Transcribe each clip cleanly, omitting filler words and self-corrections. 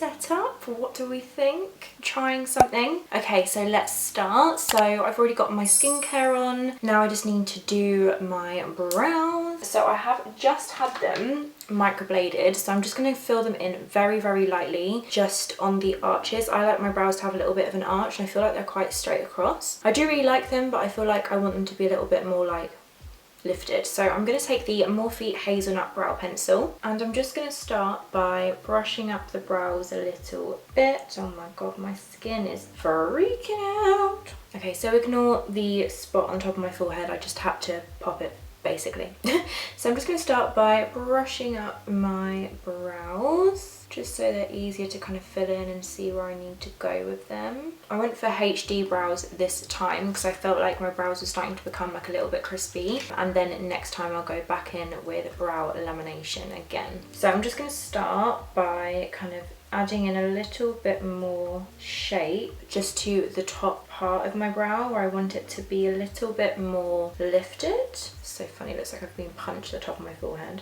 setup. What do we think? Trying something. Okay, so let's start. So I've already got my skincare on. Now I just need to do my brows. So I have just had them microbladed, so I'm just going to fill them in very, very lightly, just on the arches. I like my brows to have a little bit of an arch, and I feel like they're quite straight across. I do really like them, but I feel like I want them to be a little bit more like lifted. So I'm going to take the Morphe Hazelnut Brow Pencil, and I'm just going to start by brushing up the brows a little bit. Oh my god, my skin is freaking out. Okay, so ignore the spot on top of my forehead. I just had to pop it, basically. So I'm just going to start by brushing up my brows, just so they're easier to kind of fill in and see where I need to go with them. I went for HD brows this time because I felt like my brows were starting to become like a little bit crispy, and then next time I'll go back in with brow lamination again. So I'm just going to start by kind of adding in a little bit more shape just to the top part of my brow where I want it to be a little bit more lifted. So funny, it looks like I've been punched at the top of my forehead.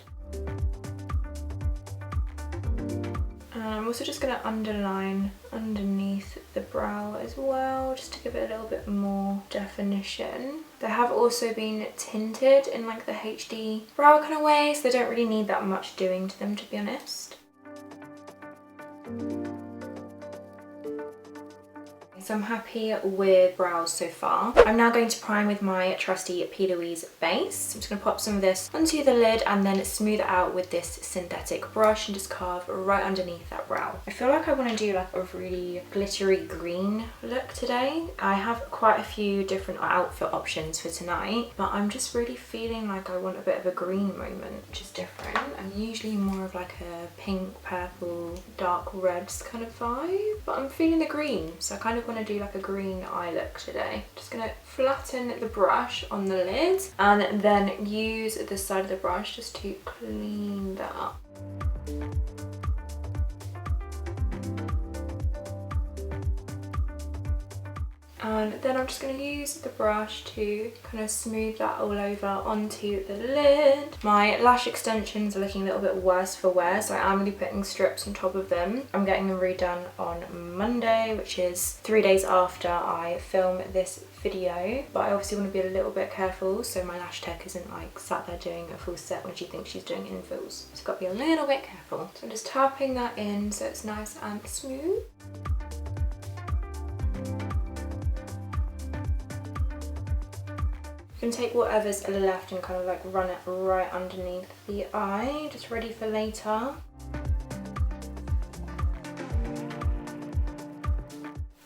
And I'm also just going to underline underneath the brow as well, just to give it a little bit more definition. They have also been tinted in like the HD brow kind of way, so they don't really need that much doing to them, to be honest. So I'm happy with brows so far. I'm now going to prime with my trusty P. Louise base. I'm just going to pop some of this onto the lid and then smooth it out with this synthetic brush and just carve right underneath that brow. I feel like I want to do like a really glittery green look today. I have quite a few different outfit options for tonight, but I'm just really feeling like I want a bit of a green moment, which is different. I'm usually more of like a pink, purple, dark reds kind of vibe, but I'm feeling the green, so I kind of want to do like a green eye look today. Just gonna flatten the brush on the lid and then use the side of the brush just to clean that up. And then I'm just going to use the brush to kind of smooth that all over onto the lid. My lash extensions are looking a little bit worse for wear, so I am going to be putting strips on top of them. I'm getting them redone on Monday, which is 3 days after I film this video, but I obviously want to be a little bit careful so my lash tech isn't like sat there doing a full set when she thinks she's doing infills. So I've got to be a little bit careful. So I'm just tapping that in so it's nice and smooth. You can take whatever's left and kind of like run it right underneath the eye, just ready for later.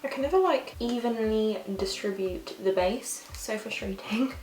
I can never like evenly distribute the base, so frustrating.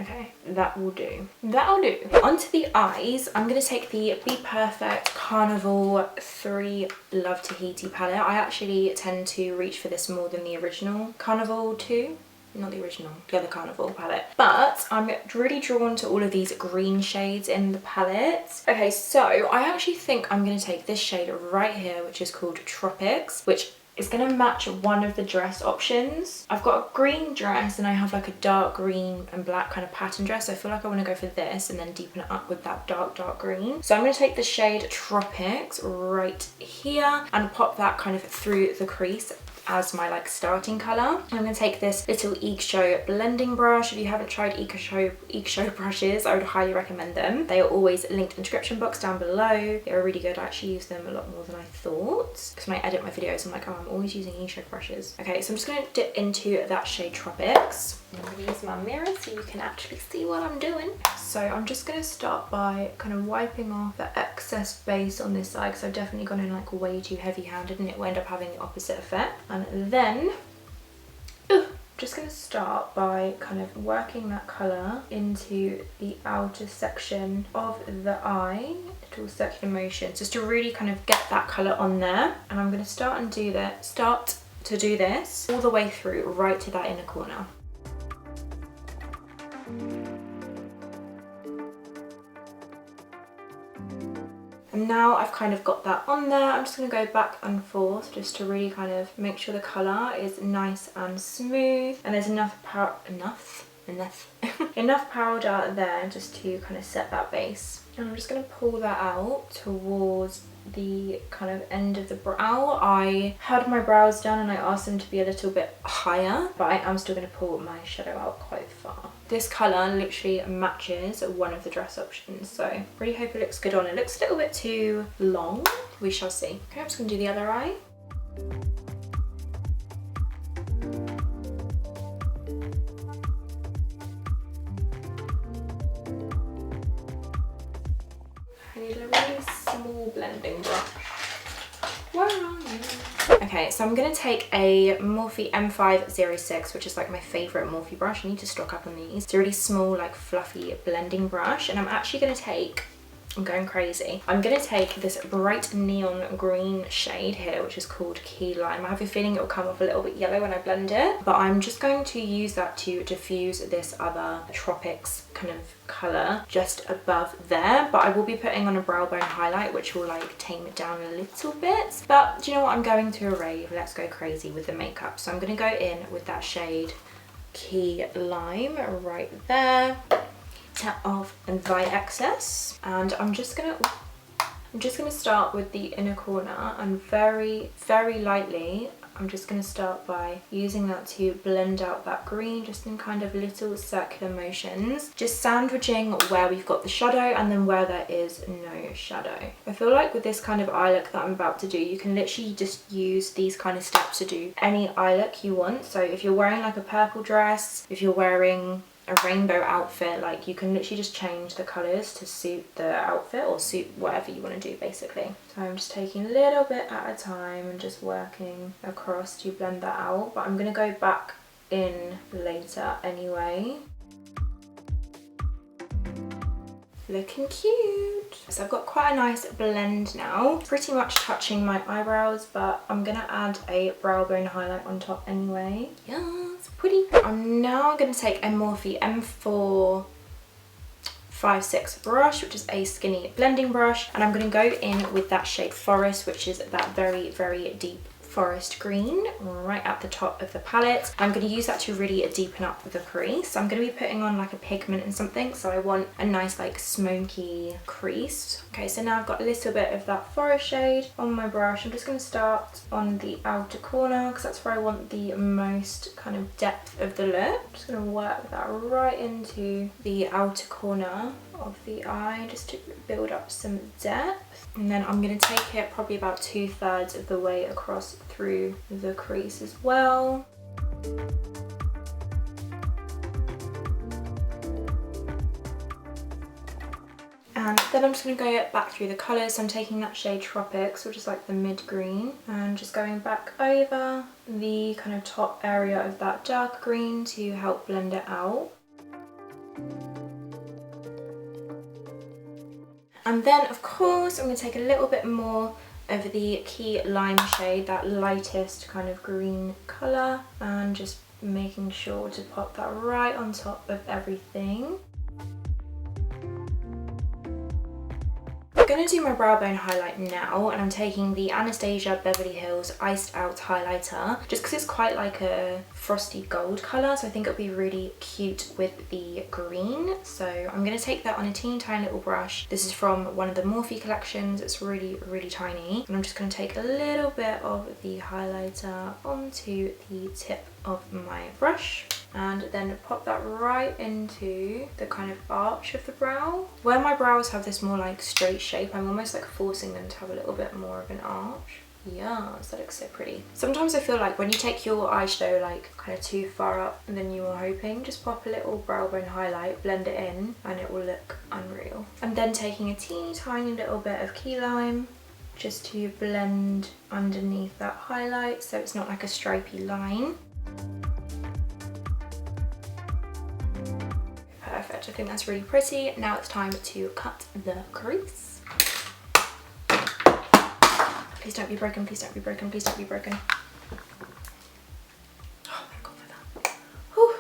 Okay, that will do. That'll do. Onto the eyes, I'm going to take the bPerfect Carnival 3 Love Tahiti palette. I actually tend to reach for this more than the original Carnival 2. Not the original, the other Carnival palette. But I'm really drawn to all of these green shades in the palette. Okay, so I actually think I'm going to take this shade right here, which is called Tropics, which is going to match one of the dress options. I've got a green dress and I have like a dark green and black kind of pattern dress. So I feel like I want to go for this and then deepen it up with that dark green. So I'm going to take the shade Tropics right here and pop that kind of through the crease as my like starting colour. I'm going to take this little Show blending brush. If you haven't tried Show brushes, I would highly recommend them. They are always linked in the description box down below. They are really good. I actually use them a lot more than I thought, because when I edit my videos I'm like, oh, I'm always using Show brushes. Okay, so I'm just going to dip into that shade Tropics. I'm going to use my mirror so you can actually see what I'm doing. So I'm just going to start by kind of wiping off the excess base on this side, because I've definitely gone in like way too heavy handed and it will end up having the opposite effect. And then just going to start by kind of working that colour into the outer section of the eye, little circular motions, just to really kind of get that colour on there. And I'm going to start to do this all the way through right to that inner corner. And now I've kind of got that on there, I'm just going to go back and forth just to really kind of make sure the colour is nice and smooth and there's enough powder there just to kind of set that base. And I'm just going to pull that out towards the kind of end of the brow. I had my brows done and I asked them to be a little bit higher, but I am still going to pull my shadow out quite far. This colour literally matches one of the dress options, so really hope it looks good on. It looks a little bit too long. We shall see. Okay, I'm just going to do the other eye. I need a really small blending brush. Where are you? Okay, so I'm going to take a Morphe M506, which is like my favourite Morphe brush. I need to stock up on these. It's a really small, like fluffy blending brush, and I'm actually going to take, I'm going crazy, I'm going to take this bright neon green shade here, which is called Key Lime. I have a feeling it will come off a little bit yellow when I blend it, but I'm just going to use that to diffuse this other Tropics kind of colour just above there. But I will be putting on a brow bone highlight, which will like tame it down a little bit. But do you know what, I'm going to a rave, let's go crazy with the makeup. So I'm going to go in with that shade Key Lime right there. Tap off and by excess, and I'm just gonna start with the inner corner, and very lightly I'm just gonna start by using that to blend out that green just in kind of little circular motions, just sandwiching where we've got the shadow and then where there is no shadow. I feel like with this kind of eye look that I'm about to do, you can literally just use these kind of steps to do any eye look you want. So if you're wearing like a purple dress, if you're wearing a rainbow outfit, like you can literally just change the colours to suit the outfit or suit whatever you want to do basically. So I'm just taking a little bit at a time and just working across to blend that out, but I'm going to go back in later anyway. Looking cute. So I've got quite a nice blend now, pretty much touching my eyebrows, but I'm gonna add a brow bone highlight on top anyway. Yes, pretty. I'm now gonna take a Morphe M456 brush, which is a skinny blending brush, and I'm gonna go in with that shade Forest, which is that very deep forest green right at the top of the palette. I'm going to use that to really deepen up the crease. I'm going to be putting on like a pigment and something, so I want a nice like smoky crease. Okay, so now I've got a little bit of that forest shade on my brush. I'm just going to start on the outer corner because that's where I want the most kind of depth of the look. I'm just going to work that right into the outer corner of the eye just to build up some depth, and then I'm going to take it probably about 2/3 of the way across through the crease as well. And then I'm just going to go back through the colours. So I'm taking that shade Tropics, which is like the mid green, and just going back over the kind of top area of that dark green to help blend it out. And then of course I'm going to take a little bit more of the Key Lime shade, that lightest kind of green colour, and just making sure to pop that right on top of everything. I'm going to do my brow bone highlight now, and I'm taking the Anastasia Beverly Hills Iced Out Highlighter just because it's quite like a frosty gold colour, so I think it'll be really cute with the green. So I'm going to take that on a teeny tiny little brush. This is from one of the Morphe collections. It's really tiny, and I'm just going to take a little bit of the highlighter onto the tip of my brush and then pop that right into the kind of arch of the brow. Where my brows have this more like straight shape, I'm almost like forcing them to have a little bit more of an arch. Yes, that looks so pretty. Sometimes I feel like when you take your eyeshadow like kind of too far up than you were hoping, just pop a little brow bone highlight, blend it in, and it will look unreal. And then taking a teeny tiny little bit of Key Lime just to blend underneath that highlight so it's not like a stripy line. Perfect, I think that's really pretty. Now it's time to cut the crease. Please don't be broken, please don't be broken, please don't be broken. Oh, thank God for that. Whew.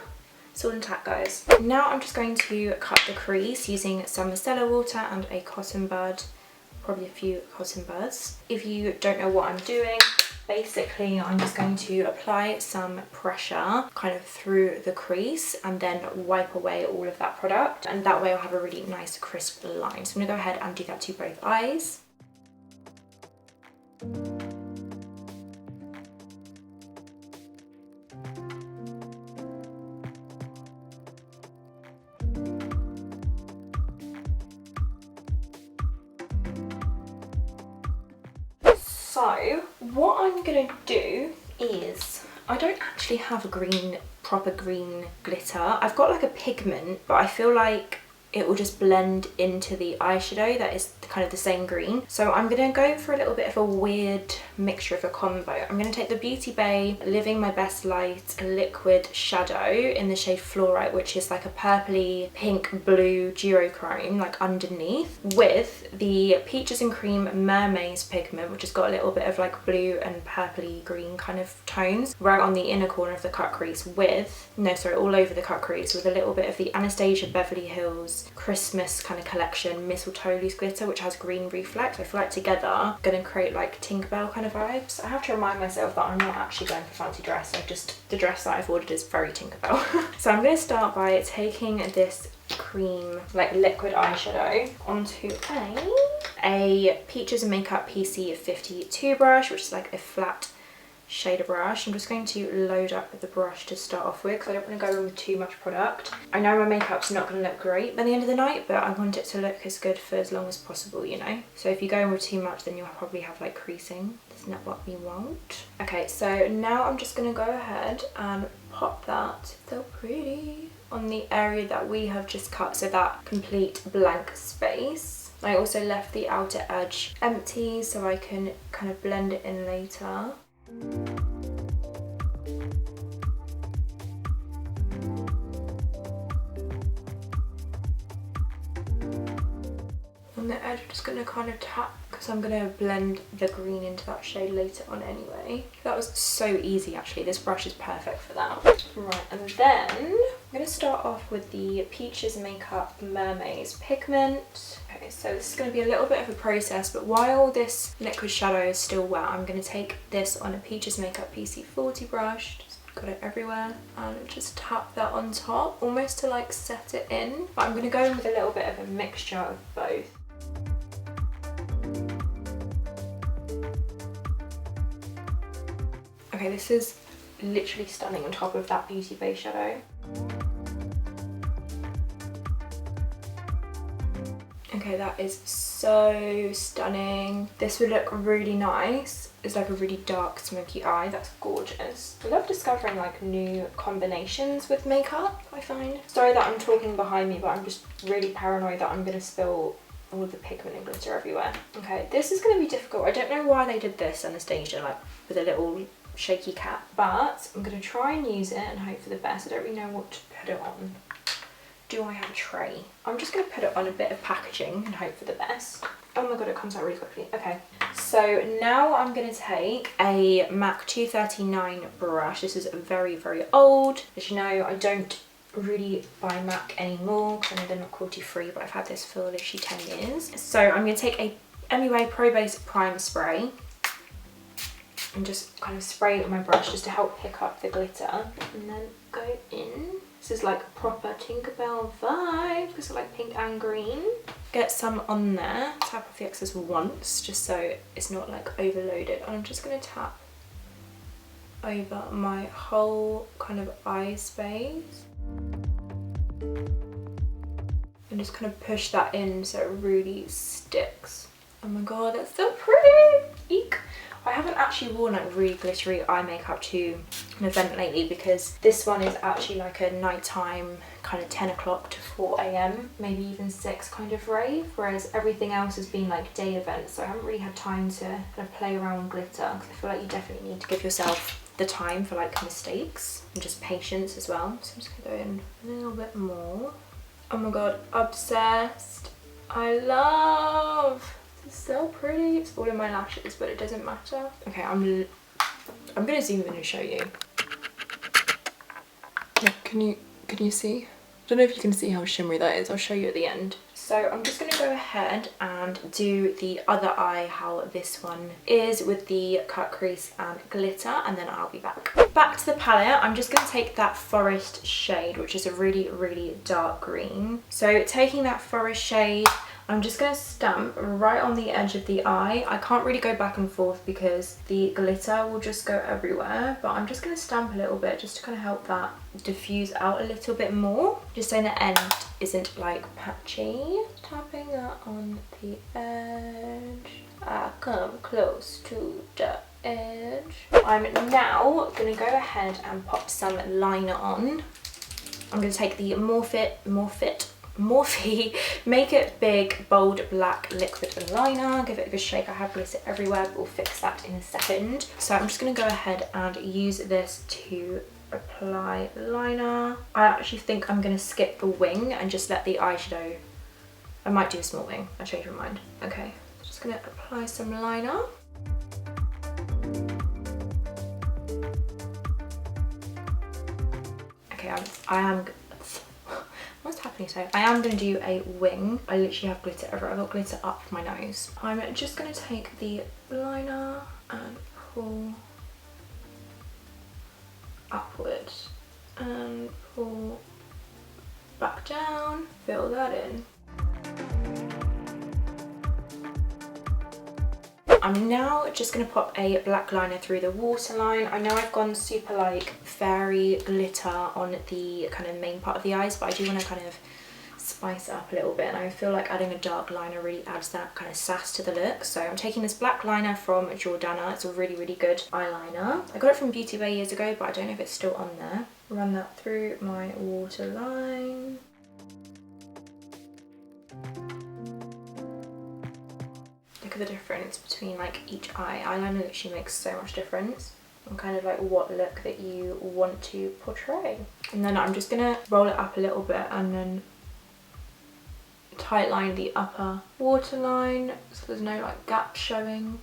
It's all intact, guys. Now I'm just going to cut the crease using some micellar water and a cotton bud, probably a few cotton buds. If you don't know what I'm doing, Basically, I'm just going to apply some pressure kind of through the crease and then wipe away all of that product, and that way I'll have a really nice crisp line. So I'm gonna go ahead and do that to both eyes. So what I'm gonna do is, I don't actually have a proper green glitter. I've got like a pigment, but I feel like it will just blend into the eyeshadow that is kind of the same green. So I'm gonna go for a little bit of a weird mixture of a combo. I'm gonna take the Beauty Bay Living My Best Light liquid shadow in the shade Fluorite, which is like a purpley pink blue duochrome like underneath, with the Peaches and Cream Mermaid's pigment, which has got a little bit of like blue and purpley green kind of tones right on the inner corner of the cut crease, with, no sorry, all over the cut crease, with a little bit of the Anastasia Beverly Hills Christmas kind of collection Mistletoe loose glitter, which has green reflex. I feel like together gonna create like Tinkerbell kind of vibes. I have to remind myself that I'm not actually going for fancy dress, the dress that I've ordered is very Tinkerbell. So I'm gonna start by taking this cream like liquid eyeshadow onto a Peaches and Makeup PC 52 brush, which is like a flat shader brush. I'm just going to load up the brush to start off with because I don't want to go in with too much product. I know my makeup's not going to look great by the end of the night, but I want it to look as good for as long as possible, you know? So if you go in with too much, then you'll probably have like creasing. That's not what we want. Okay, so now I'm just going to go ahead and pop that, so pretty, on the area that we have just cut, so that complete blank space. I also left the outer edge empty so I can kind of blend it in later. On the edge I'm just going to kind of tap, because I'm going to blend the green into that shade later on anyway. That was so easy actually, this brush is perfect for that. Right, and then I'm going to start off with the Peaches Makeup Mermaid's pigment. Okay, so this is going to be a little bit of a process, but while this liquid shadow is still wet, I'm going to take this on a Peaches Makeup PC 40 brush, just got it everywhere, and just tap that on top, almost to like set it in. But I'm going to go in with a little bit of a mixture of both. Okay, this is literally stunning on top of that Beauty Bay shadow. Okay, that is so stunning. This would look really nice. It's like a really dark smoky eye. That's gorgeous. I love discovering like new combinations with makeup, I find. Sorry that I'm talking behind me, but I'm just really paranoid that I'm gonna spill all the pigment and glitter everywhere. Okay, this is gonna be difficult. I don't know why they did this Anastasia, like with a little shaky cap, but I'm gonna try and use it and hope for the best. I don't really know what to put it on. Do I have a tray? I'm just going to put it on a bit of packaging and hope for the best. Oh my god, it comes out really quickly. Okay, so now I'm going to take a MAC 239 brush. This is very, very old. As you know, I don't really buy MAC anymore because I know they're not cruelty free, but I've had this for literally 10 years. So I'm going to take a MUA Pro Base Prime Spray and just kind of spray it with my brush just to help pick up the glitter, and then go in. This is like a proper Tinkerbell vibe because I like pink and green. Get some on there, tap off the excess once just so it's not like overloaded, and I'm just going to tap over my whole kind of eye space and just kind of push that in so it really sticks. Oh my god, that's so pretty! Eek! I haven't actually worn like really glittery eye makeup to an event lately because this one is actually like a nighttime kind of 10 o'clock to 4 AM, maybe even 6 kind of rave, whereas everything else has been like day events, so I haven't really had time to kind of play around with glitter because I feel like you definitely need to give yourself the time for like mistakes and just patience as well. So I'm just gonna go in a little bit more. Oh my god, obsessed. I love. It's so pretty. It's all in my lashes, but it doesn't matter. Okay, I'm gonna zoom in and show you. Yeah, can you see? I don't know if you can see how shimmery that is. I'll show you at the end. So I'm just going to go ahead and do the other eye how this one is with the cut crease and glitter, and then I'll be back. Back to the palette, I'm just going to take that forest shade, which is a really, really dark green. So taking that forest shade, I'm just going to stamp right on the edge of the eye. I can't really go back and forth because the glitter will just go everywhere, but I'm just going to stamp a little bit just to kind of help that diffuse out a little bit more, just so the end isn't like patchy. Tapping that on the edge. I come close to the edge. I'm now going to go ahead and pop some liner on. I'm going to take the Morphe Make It Big Bold Black Liquid Liner, give it a good shake. I have glitter everywhere, but we'll fix that in a second. So I'm just going to go ahead and use this to apply liner. I actually think I'm going to skip the wing and just let the eyeshadow, I might do a small wing, I changed my mind. Okay, just going to apply some liner. Okay, what's happening today? I am going to do a wing. I literally have glitter everywhere. I've got glitter up my nose. I'm just going to take the liner and pull upwards and pull back down. Fill that in. I'm now just going to pop a black liner through the waterline. I know I've gone super like fairy glitter on the kind of main part of the eyes, but I do want to kind of spice it up a little bit, and I feel like adding a dark liner really adds that kind of sass to the look. So I'm taking this black liner from Jordana. It's a really, really good eyeliner. I got it from Beauty Bay years ago, but I don't know if it's still on there. Run that through my waterline. Look at the difference between like each eye. Eyeliner literally makes so much difference and kind of like what look that you want to portray. And then I'm just gonna roll it up a little bit and then tight line the upper waterline so there's no like gap showing.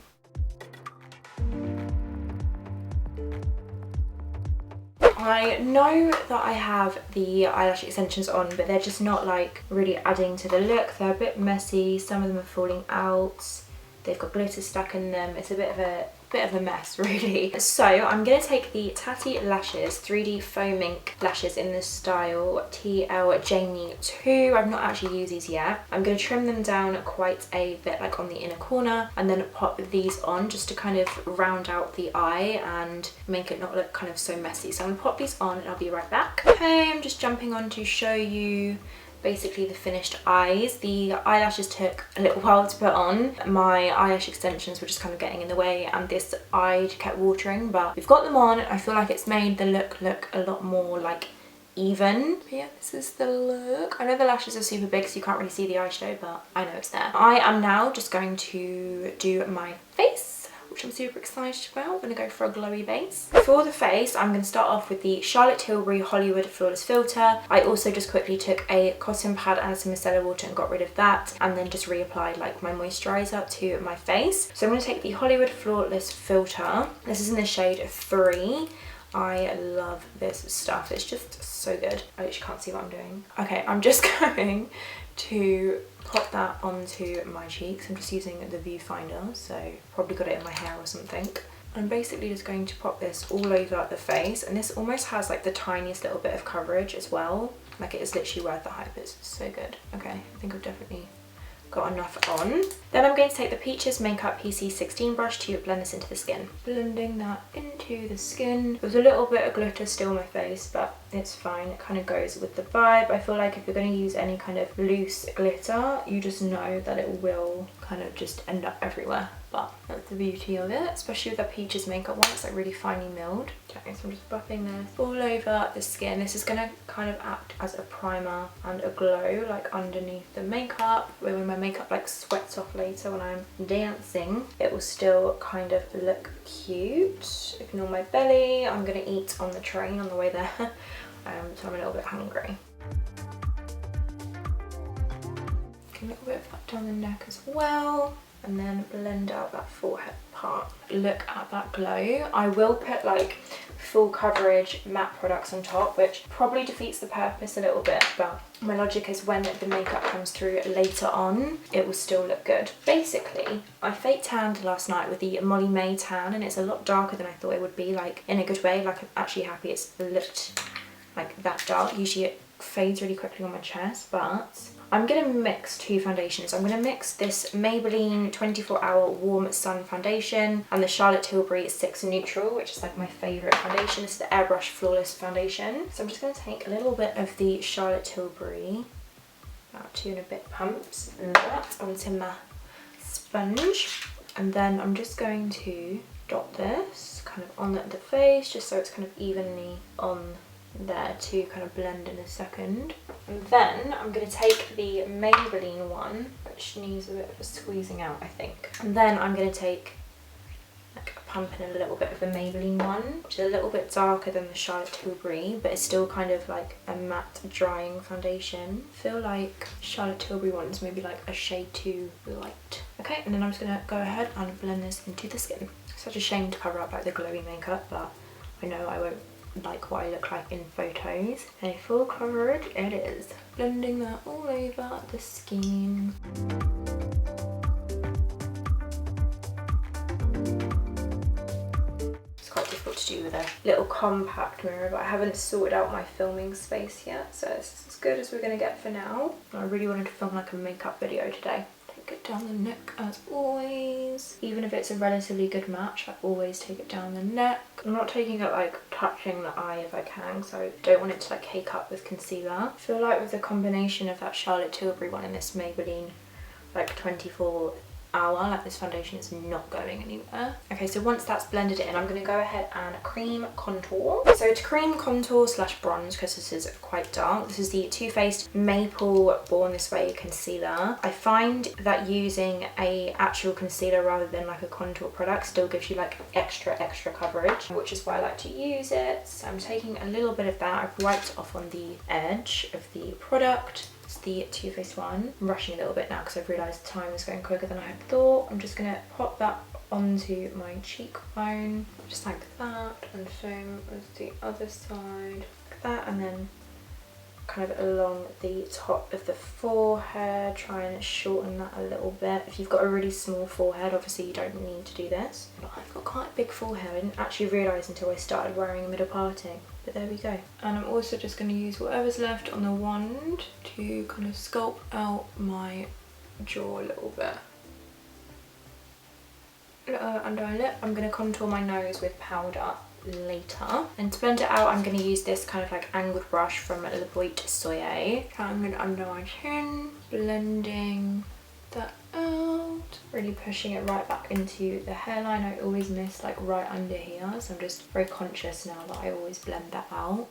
I know that I have the eyelash extensions on, but they're just not like really adding to the look. They're a bit messy, some of them are falling out, they've got glitter stuck in them. It's a bit of a mess really. So I'm going to take the Tatti Lashes 3D Foam Ink lashes in the style TL Janie 2. I've not actually used these yet. I'm going to trim them down quite a bit like on the inner corner and then pop these on just to kind of round out the eye and make it not look kind of so messy. So I'm going to pop these on and I'll be right back. Okay, I'm just jumping on to show you basically the finished eyes. The eyelashes took a little while to put on. My eyelash extensions were just kind of getting in the way and this eye kept watering, but we've got them on. I feel like it's made the look a lot more like even. But yeah, this is the look. I know the lashes are super big so you can't really see the eyeshadow, but I know it's there. I am now just going to do my face, which I'm super excited about. I'm going to go for a glowy base. For the face, I'm going to start off with the Charlotte Tilbury Hollywood Flawless Filter. I also just quickly took a cotton pad and some micellar water and got rid of that, and then just reapplied like my moisturiser to my face. So I'm going to take the Hollywood Flawless Filter. This is in the shade 3. I love this stuff. It's just so good. I literally can't see what I'm doing. Okay, I'm just going to pop that onto my cheeks. I'm just using the viewfinder, so probably got it in my hair or something. I'm basically just going to pop this all over the face, and this almost has like the tiniest little bit of coverage as well. Like it is literally worth the hype. It's so good. Okay, I think I've definitely got enough on. Then I'm going to take the Peaches Makeup PC16 brush to blend this into the skin. Blending that into the skin. There's a little bit of glitter still on my face, but it's fine. It kind of goes with the vibe. I feel like if you're going to use any kind of loose glitter, you just know that it will kind of just end up everywhere. But that's the beauty of it, especially with the Peaches makeup one. It's like really finely milled. Okay, so I'm just buffing this all over the skin. This is going to kind of act as a primer and a glow like underneath the makeup. When my makeup like sweats off later when I'm dancing, it will still kind of look cute. Ignore my belly. I'm going to eat on the train on the way there. So I'm a little bit hungry. A little bit of that down the neck as well. and then blend out that forehead part. Look at that glow. I will put like full coverage matte products on top, which probably defeats the purpose a little bit, but my logic is when the makeup comes through later on, it will still look good. Basically, I fake tanned last night with the Molly May tan, and it's a lot darker than I thought it would be, like in a good way. Like I'm actually happy it's looked like that dark. Usually it fades really quickly on my chest, but I'm going to mix two foundations. I'm going to mix this Maybelline 24-Hour Warm Sun Foundation and the Charlotte Tilbury 6 Neutral, which is like my favourite foundation. This is the Airbrush Flawless Foundation. So I'm just going to take a little bit of the Charlotte Tilbury, about 2 and a bit pumps, and that onto my sponge. And then I'm just going to dot this kind of on the face, just so it's kind of evenly on there to kind of blend in a second. And then I'm going to take the Maybelline one, which needs a bit of a squeezing out, I think. And then I'm going to take like a pump in a little bit of the Maybelline one, which is a little bit darker than the Charlotte Tilbury, but it's still kind of like a matte drying foundation. I feel like Charlotte Tilbury one is maybe like a shade too light. Okay, and then I'm just going to go ahead and blend this into the skin. Such a shame to cover up like the glowy makeup, but I know I won't like what I look like in photos. And full coverage it is. Blending that all over the skin. It's quite difficult to do with a little compact mirror, but I haven't sorted out my filming space yet, so it's as good as we're gonna get for now. I really wanted to film like a makeup video today. Take it down the neck as always. Even if it's a relatively good match, I always take it down the neck. I'm not taking it like touching the eye if I can, because I don't want it to like cake up with concealer. I feel like with the combination of that Charlotte Tilbury one and this Maybelline like 24-Hour, like this foundation is not going anywhere. Okay, so once that's blended in, I'm going to go ahead and cream contour. So to cream contour / bronze, because this is quite dark, this is the Too Faced Maple Born This Way concealer. I find that using a actual concealer rather than like a contour product still gives you like extra coverage, which is why I like to use it. So I'm taking a little bit of that. I've wiped off on the edge of the product. The Too Faced one. I'm rushing a little bit now because I've realised time is going quicker than I had thought. I'm just going to pop that onto my cheekbone, just like that, and same as the other side, like that, and then kind of along the top of the forehead, try and shorten that a little bit. If you've got a really small forehead, obviously you don't need to do this. But I've got quite a big forehead. I didn't actually realise until I started wearing a middle parting. But there we go. And I'm also just going to use whatever's left on the wand to kind of sculpt out my jaw a little bit. Under my lip, I'm going to contour my nose with powder later. And to blend it out, I'm going to use this kind of like angled brush from Le Boit Soye. I'm going to under my chin, blending that out, really pushing it right back into the hairline. I always miss like right under here, so I'm just very conscious now that I always blend that out.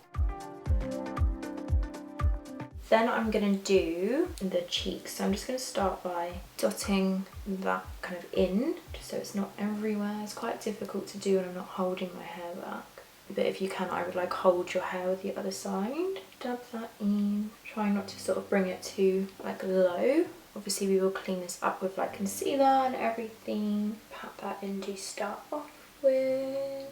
Then I'm going to do the cheeks. So I'm just going to start by dotting that kind of in, just so it's not everywhere. It's quite difficult to do when I'm not holding my hair back. But if you can, I would like hold your hair with the other side. Dab that in. Trying not to sort of bring it too like low. Obviously we will clean this up with like concealer and everything. Pat that in to start off with.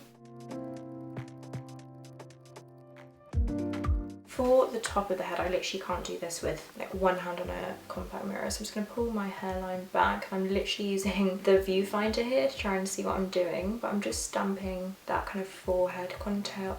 For the top of the head, I literally can't do this with like one hand on a compact mirror, so I'm just going to pull my hairline back. I'm literally using the viewfinder here to try and see what I'm doing, but I'm just stamping that kind of forehead contour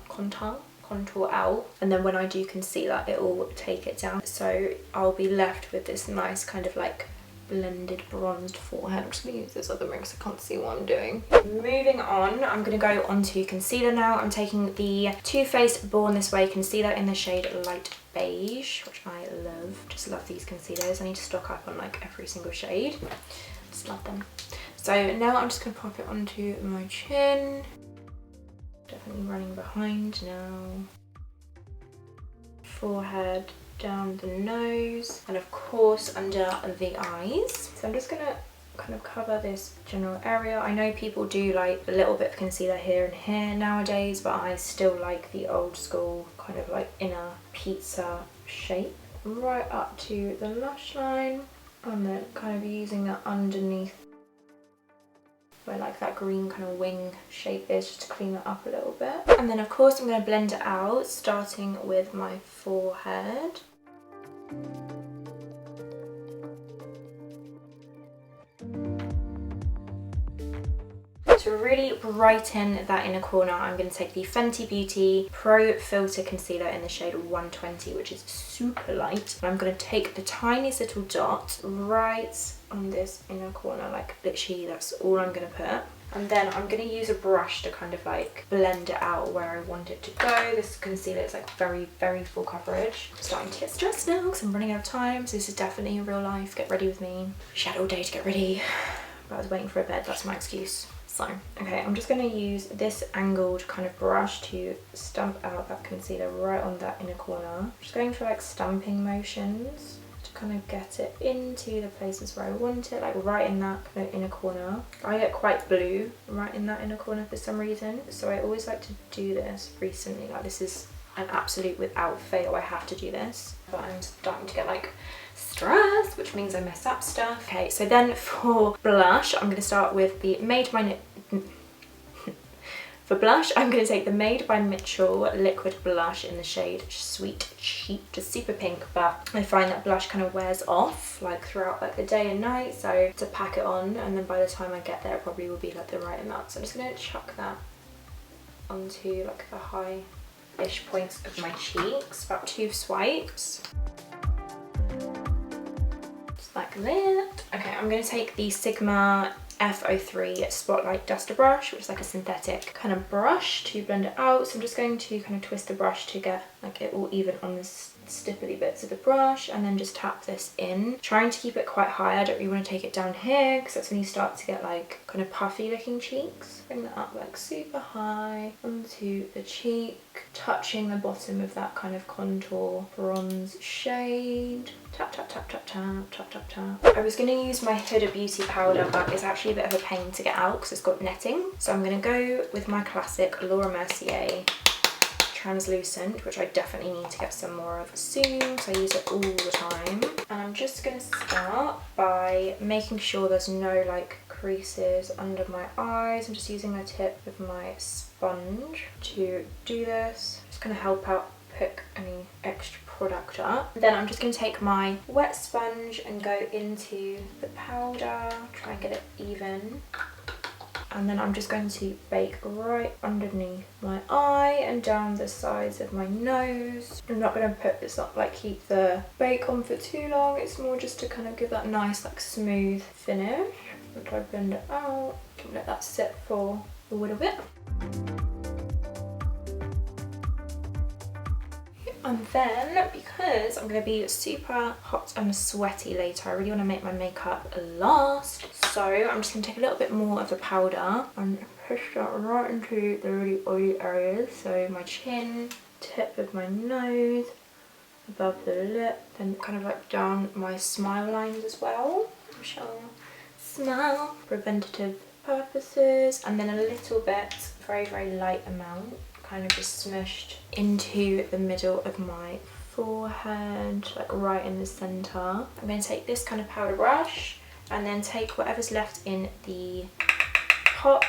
out, and then when I do concealer it will take it down, so I'll be left with this nice kind of like blended bronzed forehead. I'm just going to use this other mirror because I can't see what I'm doing. Moving on, I'm going to go on to concealer now. I'm taking the Too Faced Born This Way concealer in the shade Light Beige, which I love. Just love these concealers. I need to stock up on like every single shade. Just love them. So now I'm just going to pop it onto my chin. Definitely running behind now. Forehead, down the nose, and of course under the eyes. So I'm just gonna kind of cover this general area. I know people do like a little bit of concealer here and here nowadays, but I still like the old school kind of like inner pizza shape. Right up to the lash line, and then kind of using that underneath where like that green kind of wing shape is, just to clean that up a little bit. And then of course I'm going to blend it out, starting with my forehead. To really brighten that inner corner, I'm going to take the Fenty Beauty Pro Filter Concealer in the shade 120, which is super light. And I'm going to take the tiniest little dot right on this inner corner, like literally that's all I'm going to put. And then I'm going to use a brush to kind of like blend it out where I want it to go. This concealer is like very, very full coverage. I'm starting to get stressed now because I'm running out of time. So this is definitely real life. Get ready with me. She had all day to get ready, but I was waiting for a bed. That's my excuse. So, okay, I'm just going to use this angled kind of brush to stamp out that concealer right on that inner corner. I'm just going for like stamping motions to kind of get it into the places where I want it, like right in that kind of inner corner. I get quite blue right in that inner corner for some reason, so I always like to do this recently. Like this is an absolute without fail, I have to do this. But I'm starting to get like stress, which means I mess up stuff. Okay, so then for blush, I'm going to start with the For blush, I'm going to take the Made by Mitchell liquid blush in the shade Sweet Cheek. Just super pink, but I find that blush kind of wears off like throughout like the day and night, so to pack it on, and then by the time I get there it probably will be like the right amount. So I'm just going to chuck that onto like the high-ish points of my cheeks, about 2 swipes. Just like that. Okay, I'm going to take the Sigma F03 Spotlight Duster Brush, which is like a synthetic kind of brush, to blend it out. So I'm just going to kind of twist the brush to get like it all even on the stipply bits of the brush, and then just tap this in, trying to keep it quite high. I don't really want to take it down here because that's when you start to get like kind of puffy looking cheeks. Bring that up like super high onto the cheek, touching the bottom of that kind of contour bronze shade. Tap, tap, tap, tap, tap, tap, tap, tap. I was going to use my Huda Beauty powder, but it's actually a bit of a pain to get out because it's got netting. So I'm going to go with my classic Laura Mercier translucent, which I definitely need to get some more of soon because I use it all the time. And I'm just going to start by making sure there's no like creases under my eyes. I'm just using the tip of my sponge to do this. Just going to help out pick any extra product up. Then I'm just going to take my wet sponge and go into the powder, try and get it even. And then I'm just going to bake right underneath my eye and down the sides of my nose. I'm not going to put this up, like keep the bake on for too long. It's more just to kind of give that nice like smooth finish. I'll try to blend it out, let that sit for a little bit. And then, because I'm going to be super hot and sweaty later, I really want to make my makeup last. So I'm just going to take a little bit more of the powder and push that right into the really oily areas. So my chin, tip of my nose, above the lip, then kind of like down my smile lines as well. I shall smile for preventative purposes. And then a little bit, very, very light amount, kind of just smushed into the middle of my forehead, like right in the center. I'm going to take this kind of powder brush and then take whatever's left in the pot,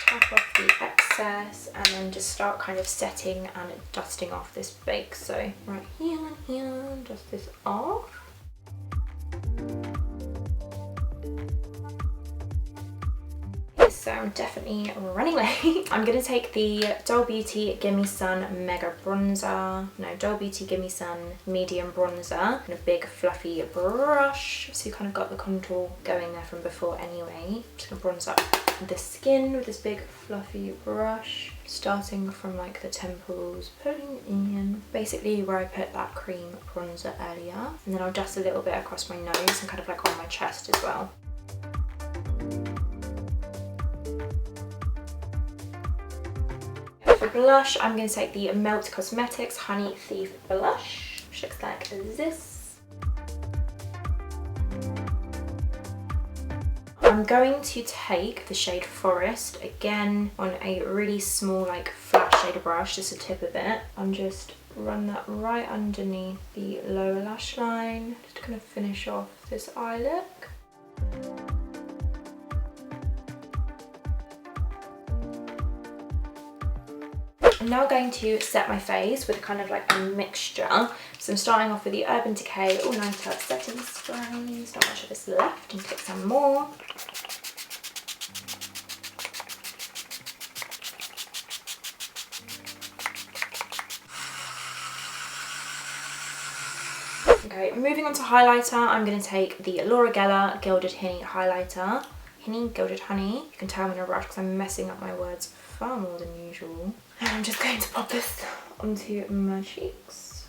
tap off the excess, and then just start kind of setting and dusting off this bake. So right here and here, dust this off. So I'm definitely running late. I'm going to take the Doll Beauty Gimme Sun Mega Bronzer. No, Doll Beauty Gimme Sun Medium Bronzer. And a big fluffy brush. So you kind of got the contour going there from before anyway. Just going to bronze up the skin with this big fluffy brush. Starting from like the temples, pulling in. Basically where I put that cream bronzer earlier. And then I'll dust a little bit across my nose and kind of like on my chest as well. For blush, I'm going to take the Melt Cosmetics Honey Thief blush, which looks like this. I'm going to take the shade Forest, again on a really small like flat shader brush, just a tip of it, and just run that right underneath the lower lash line, just to kind of finish off this eye look. I'm now going to set my face with kind of like a mixture. So I'm starting off with the Urban Decay All Nighter Setting Spray. There's not much of this left, and take some more. Okay, moving on to highlighter, I'm going to take the Laura Geller Gilded Honey highlighter. Gilded Honey. You can tell I'm in a rush because I'm messing up my words far more than usual. And I'm just going to pop this onto my cheeks.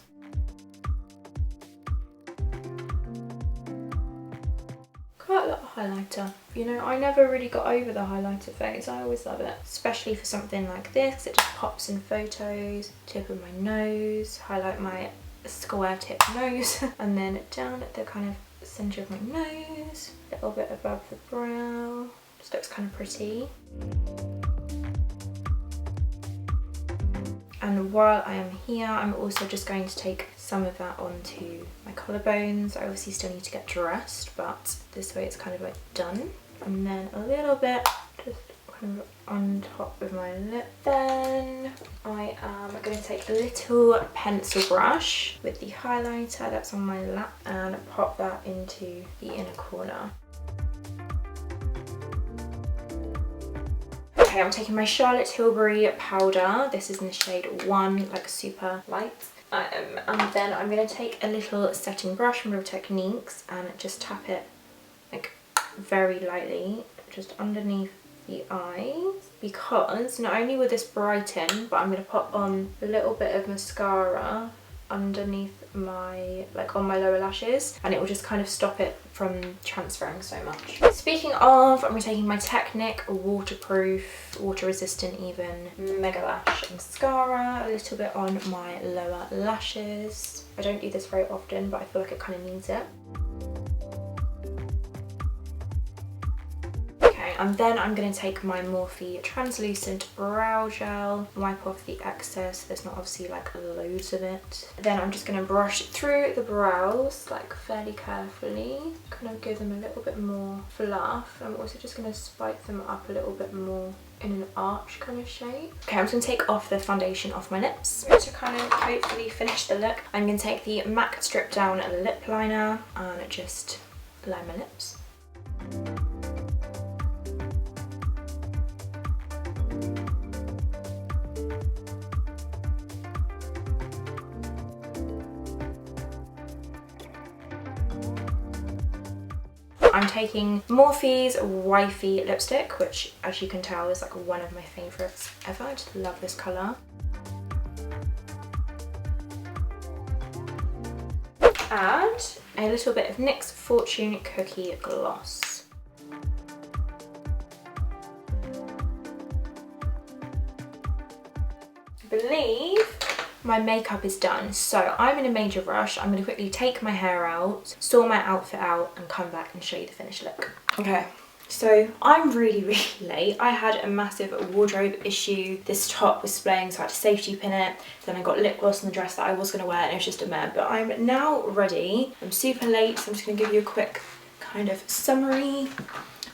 Quite a lot of highlighter. You know, I never really got over the highlighter phase. I always love it. Especially for something like this. It just pops in photos. Tip of my nose. Highlight my square tip nose. And then down at the kind of centre of my nose. A little bit above the brow. Just looks kind of pretty. And while I am here, I'm also just going to take some of that onto my collarbones. I obviously still need to get dressed, but this way it's kind of like done. And then a little bit just kind of on top of my lip. Then I am going to take a little pencil brush with the highlighter that's on my lap and pop that into the inner corner. Okay, I'm taking my Charlotte Tilbury powder. This is in the shade 1, like super light. And then I'm going to take a little setting brush from Real Techniques and just tap it like very lightly just underneath the eyes, because not only will this brighten, but I'm going to pop on a little bit of mascara underneath my, like on my lower lashes, and it will just kind of stop it from transferring so much. Speaking of, I'm taking my Technic waterproof, water resistant even, Mega Lash mascara, a little bit on my lower lashes. I don't do this very often, but I feel like it kind of needs it. And then I'm going to take my Morphe translucent brow gel, wipe off the excess. There's not obviously like loads of it. Then I'm just going to brush through the brows like fairly carefully, kind of give them a little bit more fluff. I'm also just going to spike them up a little bit more in an arch kind of shape. Okay, I'm just going to take off the foundation off my lips. To kind of hopefully finish the look, I'm going to take the MAC Strip Down lip liner and just line my lips. I'm taking Morphe's Wifey lipstick, which as you can tell is like one of my favourites ever. I just love this colour. Add a little bit of NYX Fortune Cookie Gloss. I believe my makeup is done, so I'm in a major rush. I'm going to quickly take my hair out, sort my outfit out, and come back and show you the finished look. Okay, so I'm really late. I had a massive wardrobe issue. This top was splaying, so I had to safety pin it. Then I got lip gloss on the dress that I was going to wear, and it was just a mess. But I'm now ready. I'm super late, so I'm just going to give you a quick kind of summary.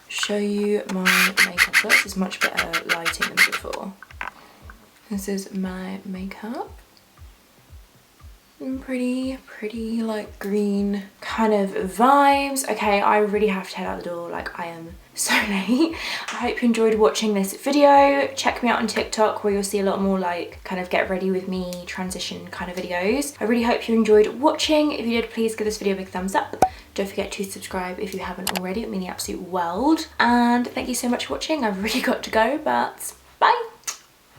Show you my makeup look. This is much better lighting than before. This is my makeup. Pretty like green kind of vibes. Okay, I really have to head out the door, like I am so late. I hope you enjoyed watching this video. Check me out on TikTok where you'll see a lot more like kind of get ready with me transition kind of videos. I really hope you enjoyed watching. If you did, please give this video a big thumbs up. Don't forget to subscribe if you haven't already. It would mean the absolute world. And thank you so much for watching. I've really got to go, but